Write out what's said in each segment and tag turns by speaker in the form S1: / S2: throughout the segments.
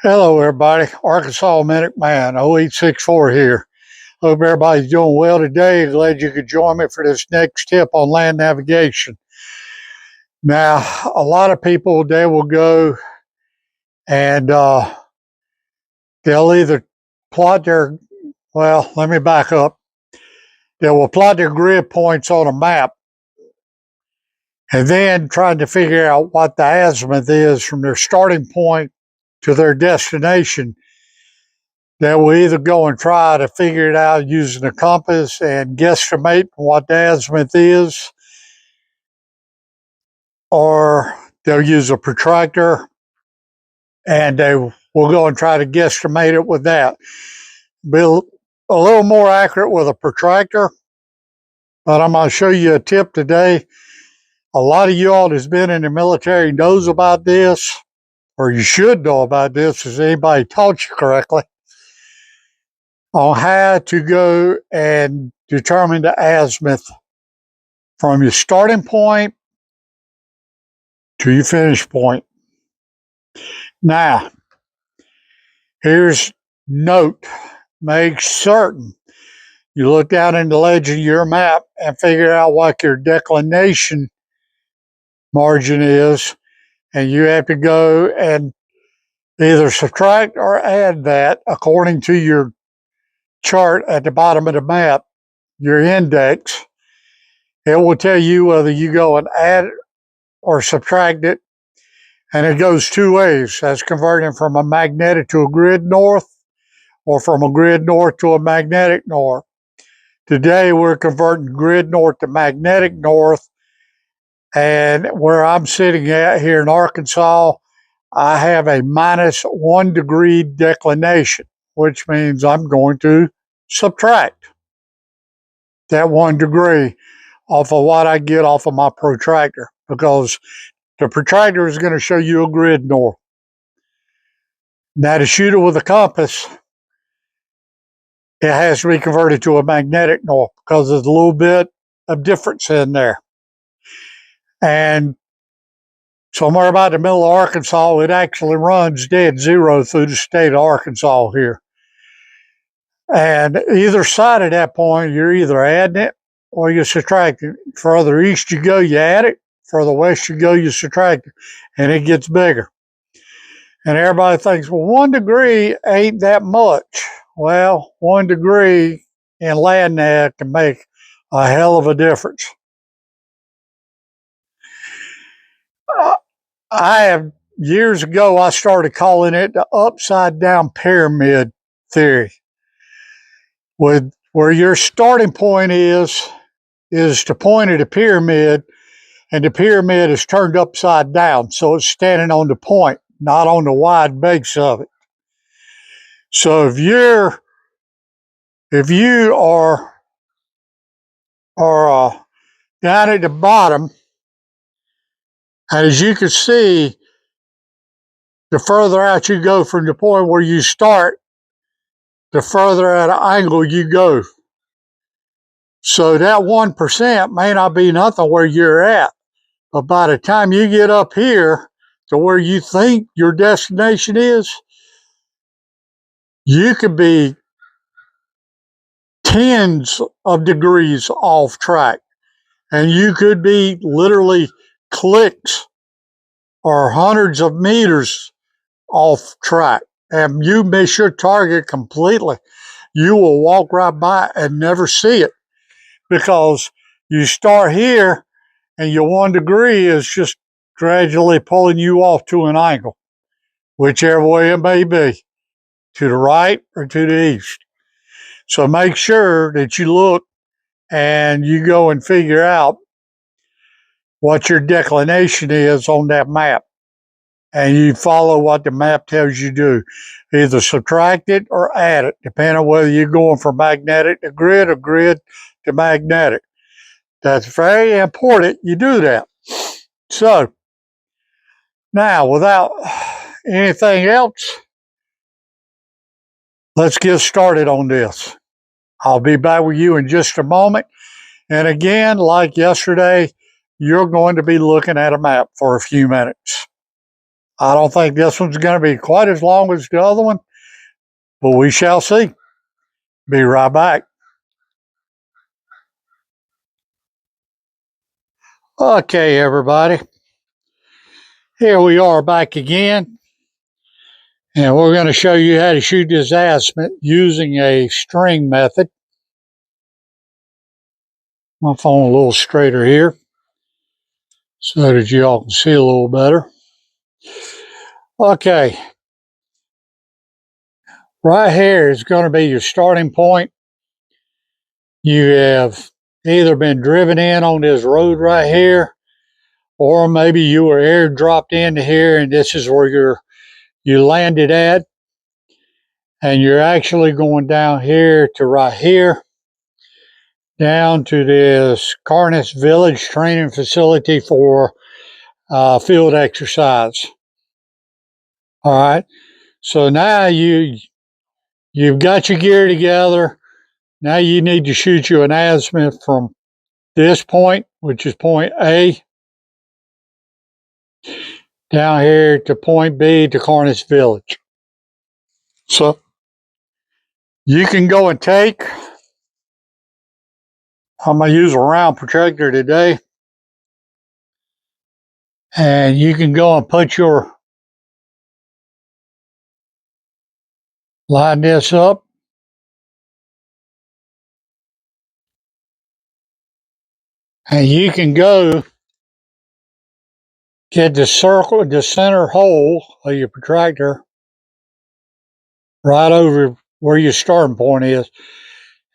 S1: Hello, everybody. Arkansas Minute Man, 0864 here. Hope everybody's doing well today. Glad you could join me for this next tip on land navigation. Now, a lot of people, they will go and they'll either plot their, well, let me back up. They will plot their grid points on a map and then trying to figure out what the azimuth is from their starting point to their destination. They will either go and try to figure it out using a compass and guesstimate what the azimuth is, or they'll use a protractor and they will go and try to guesstimate it with that. Be a little more accurate with a protractor, but I'm going to show you a tip today. A lot of you all that's been in the military knows about this, or you should know about this if anybody taught you correctly, on how to go and determine the azimuth from your starting point to your finish point. Now, here's note. Make certain you look down in the legend of your map and figure out what your declination margin is, and you have to go and either subtract or add that according to your chart at the bottom of the map, your index. It will tell you whether you go and add or subtract it, and it goes two ways. That's converting from a magnetic to a grid north, or from a grid north to a magnetic north. Today we're converting grid north to magnetic north, and where I'm sitting at here in Arkansas, I have a -1 degree declination, which means I'm going to subtract that 1 degree off of what I get off of my protractor, because the protractor is going to show you a grid north. Now, to shoot it with a compass, it has to be converted to a magnetic north because there's a little bit of difference in there. And somewhere about the middle of Arkansas, it actually runs dead zero through the state of Arkansas here. And either side of that point, you're either adding it or you're subtracting it. Further east you go, you add it. Further west you go, you subtract it. And it gets bigger. And everybody thinks, well, 1 degree ain't that much. Well, 1 degree in land nav can make a hell of a difference. Years ago, I started calling it the upside down pyramid theory. With where your starting point is the point of the pyramid, and the pyramid is turned upside down. So it's standing on the point, not on the wide base of it. So if you are down at the bottom, and as you can see, the further out you go from the point where you start, the further at an angle you go. So that 1% may not be nothing where you're at, but by the time you get up here to where you think your destination is, you could be tens of degrees off track. And you could be literally clicks or hundreds of meters off track. And you miss your target completely. You will walk right by and never see it, because you start here and your 1 degree is just gradually pulling you off to an angle, whichever way it may be, to the right or to the east. So make sure that you look and you go and figure out what your declination is on that map. And you follow what the map tells you to do. Either subtract it or add it, depending on whether you're going from magnetic to grid or grid to magnetic. That's very important you do that. So, now, without anything else, let's get started on this. I'll be back with you in just a moment. And again, like yesterday, you're going to be looking at a map for a few minutes. I don't think this one's going to be quite as long as the other one, but we shall see. Be right back. Okay, everybody. Here we are back again. And we're going to show you how to shoot this azimuth using a string method. My phone a little straighter here so that you all can see a little better. Okay. Right here is going to be your starting point. You have either been driven in on this road right here, or maybe you were airdropped into here and this is where you landed at. And you're actually going down here to right here, down to this Carness Village training facility for field exercise. All right. So now you've got your gear together. Now you need to shoot you an azimuth from this point, which is point A, down here to point B to Carness Village. So you can go and take, I'm going to use a round protractor today, and you can go and put your, line this up, and you can go get the circle, the center hole of your protractor right over where your starting point is.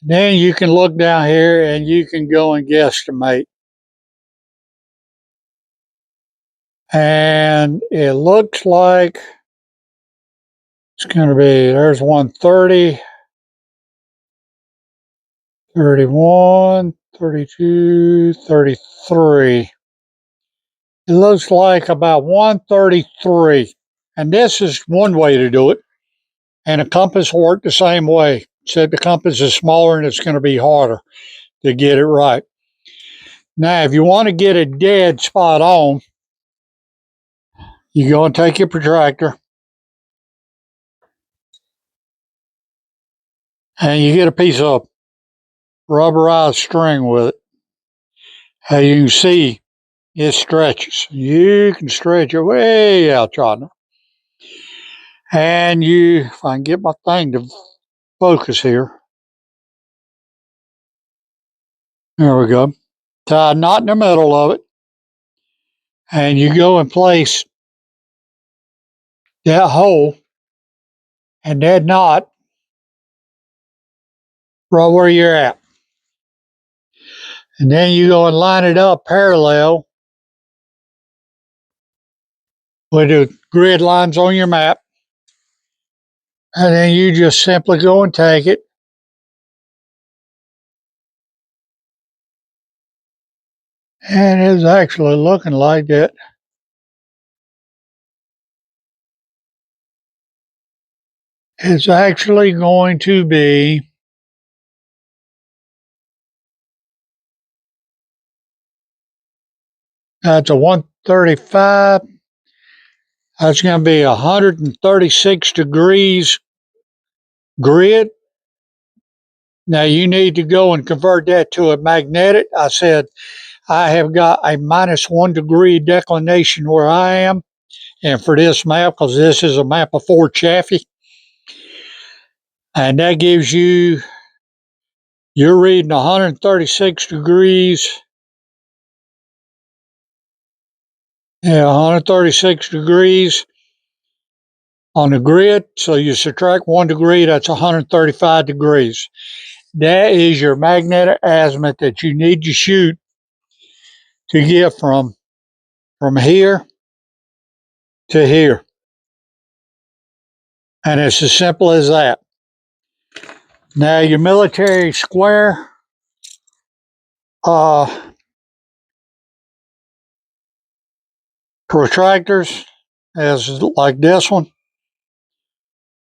S1: Then you can look down here and you can go and guesstimate. And it looks like it's going to be, there's 130, 31, 32, 33. It looks like about 133. And this is one way to do it. And a compass works the same way, except the compass is smaller and it's going to be harder to get it right. Now, if you want to get it dead spot on, you go and take your protractor and you get a piece of rubberized string with it. As you can see, it stretches. You can stretch it way out, John. And if I can get my thing to focus here. There we go. Tie a knot in the middle of it. And you go and place that hole and that knot right where you're at. And then you go and line it up parallel with the grid lines on your map. And then you just simply go and take it. And it's actually looking like that. It's actually going to be that's a 135. That's going to be 136 degrees grid. Now you need to go and convert that to a magnetic. I said I have got a -1 degree declination where I am. And for this map, because this is a map of Fort Chaffee, and that gives you're reading 136 degrees. Yeah, 136 degrees on the grid. So you subtract 1 degree, that's 135 degrees. That is your magnetic azimuth that you need to shoot to get from here to here. And it's as simple as that. Now your military square, protractors, as like this one,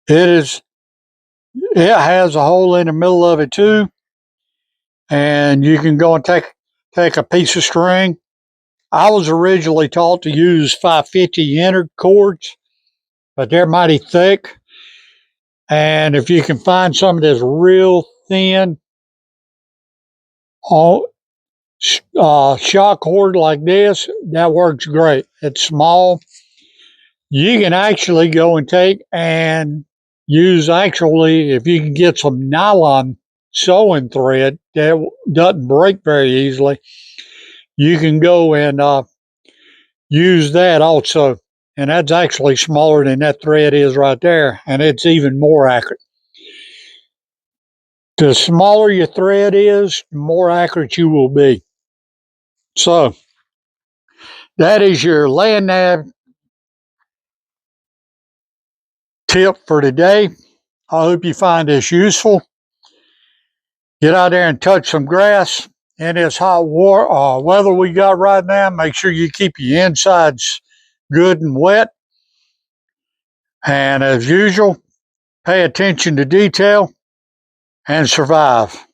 S1: it has a hole in the middle of it too. And you can go and take a piece of string I was originally taught to use 550 inner cords, but they're mighty thick. And if you can find some of this real thin shock cord like this, that works great. It's small. You can actually go and take and use, actually, if you can get some nylon sewing thread that doesn't break very easily, you can go and use that also. And that's actually smaller than that thread is right there, and it's even more accurate. The smaller your thread is, the more accurate you will be. So that is your land nav tip for today. I hope you find this useful. Get out there and touch some grass in this hot weather we got right now. Make sure you keep your insides good and wet. And as usual, pay attention to detail and survive.